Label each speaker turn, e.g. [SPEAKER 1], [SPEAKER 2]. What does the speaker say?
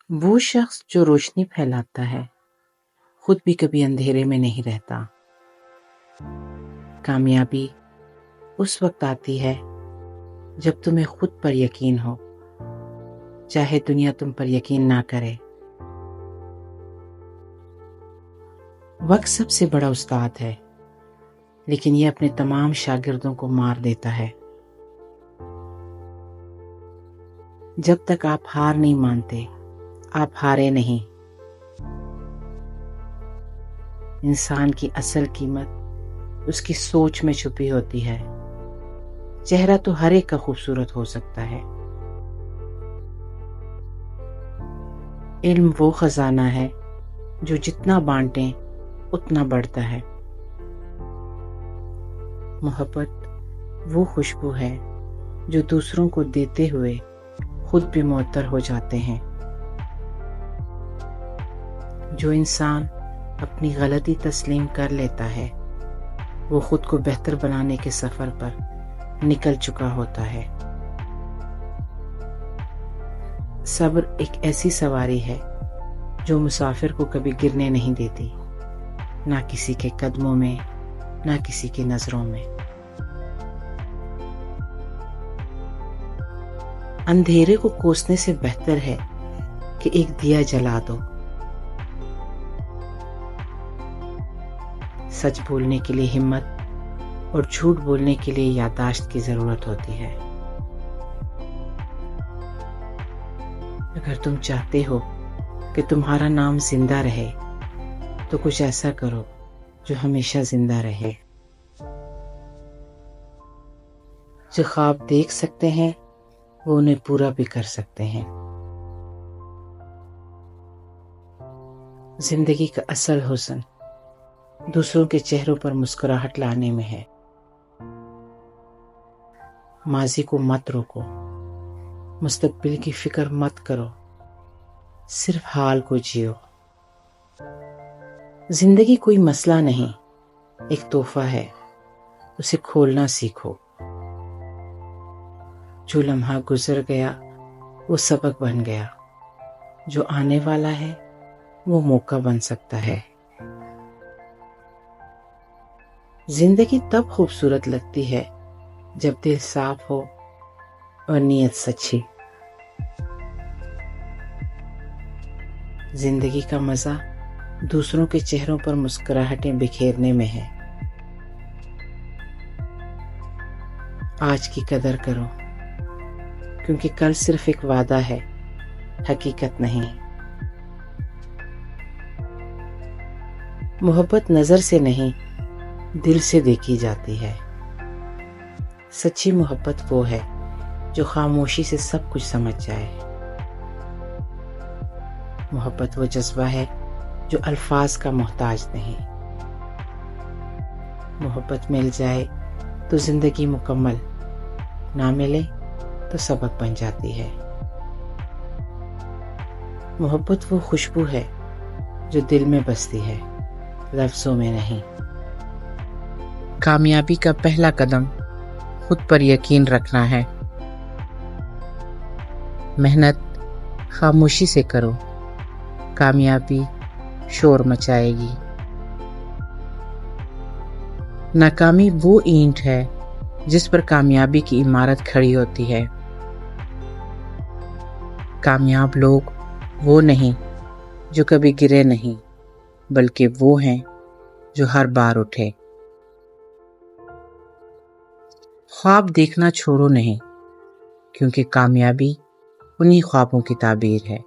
[SPEAKER 1] وہ شخص جو روشنی پھیلاتا ہے خود بھی کبھی اندھیرے میں نہیں رہتا۔ کامیابی اس وقت آتی ہے جب تمہیں خود پر یقین ہو، چاہے دنیا تم پر یقین نہ کرے۔ وقت سب سے بڑا استاد ہے، لیکن یہ اپنے تمام شاگردوں کو مار دیتا ہے۔ جب تک آپ ہار نہیں مانتے، آپ ہارے نہیں۔ انسان کی اصل قیمت اس کی سوچ میں چھپی ہوتی ہے۔ چہرہ تو ہر ایک کا خوبصورت ہو سکتا ہے۔ علم وہ خزانہ ہے جو جتنا بانٹیں اتنا بڑھتا ہے۔ محبت وہ خوشبو ہے جو دوسروں کو دیتے ہوئے خود بھی معطر ہو جاتے ہیں۔ جو انسان اپنی غلطی تسلیم کر لیتا ہے وہ خود کو بہتر بنانے کے سفر پر نکل چکا ہوتا ہے۔ صبر ایک ایسی سواری ہے جو مسافر کو کبھی گرنے نہیں دیتی، نہ کسی کے قدموں میں، نہ کسی کی نظروں میں۔ اندھیرے کو کوسنے سے بہتر ہے کہ ایک دیا جلا دو۔ سچ بولنے کے لیے ہمت اور جھوٹ بولنے کے لیے یادداشت کی ضرورت ہوتی ہے۔ اگر تم چاہتے ہو کہ تمہارا نام زندہ رہے تو کچھ ایسا کرو جو ہمیشہ زندہ رہے۔ جو خواب دیکھ سکتے ہیں وہ انہیں پورا بھی کر سکتے ہیں۔ زندگی کا اصل حسن دوسروں کے چہروں پر مسکراہٹ لانے میں ہے۔ ماضی کو مت روکو، مستقبل کی فکر مت کرو، صرف حال کو جیو۔ زندگی کوئی مسئلہ نہیں، ایک تحفہ ہے، اسے کھولنا سیکھو۔ جو لمحہ گزر گیا وہ سبق بن گیا، جو آنے والا ہے وہ موقع بن سکتا ہے۔ زندگی تب خوبصورت لگتی ہے جب دل صاف ہو اور نیت سچی۔ زندگی کا مزہ دوسروں کے چہروں پر مسکراہٹیں بکھیرنے میں ہے۔ آج کی قدر کرو، کیونکہ کل صرف ایک وعدہ ہے، حقیقت نہیں۔ محبت نظر سے نہیں، دل سے دیکھی جاتی ہے۔ سچی محبت وہ ہے جو خاموشی سے سب کچھ سمجھ جائے۔ محبت وہ جذبہ ہے جو الفاظ کا محتاج نہیں۔ محبت مل جائے تو زندگی مکمل، نہ ملے تو سبق بن جاتی ہے۔ محبت وہ خوشبو ہے جو دل میں بستی ہے، لفظوں میں نہیں۔ کامیابی کا پہلا قدم خود پر یقین رکھنا ہے۔ محنت خاموشی سے کرو، کامیابی شور مچائے گی۔ ناکامی وہ اینٹ ہے جس پر کامیابی کی عمارت کھڑی ہوتی ہے۔ کامیاب لوگ وہ نہیں جو کبھی گرے نہیں، بلکہ وہ ہیں جو ہر بار اٹھے۔ خواب دیکھنا چھوڑو نہیں، کیونکہ کامیابی انہی خوابوں کی تعبیر ہے۔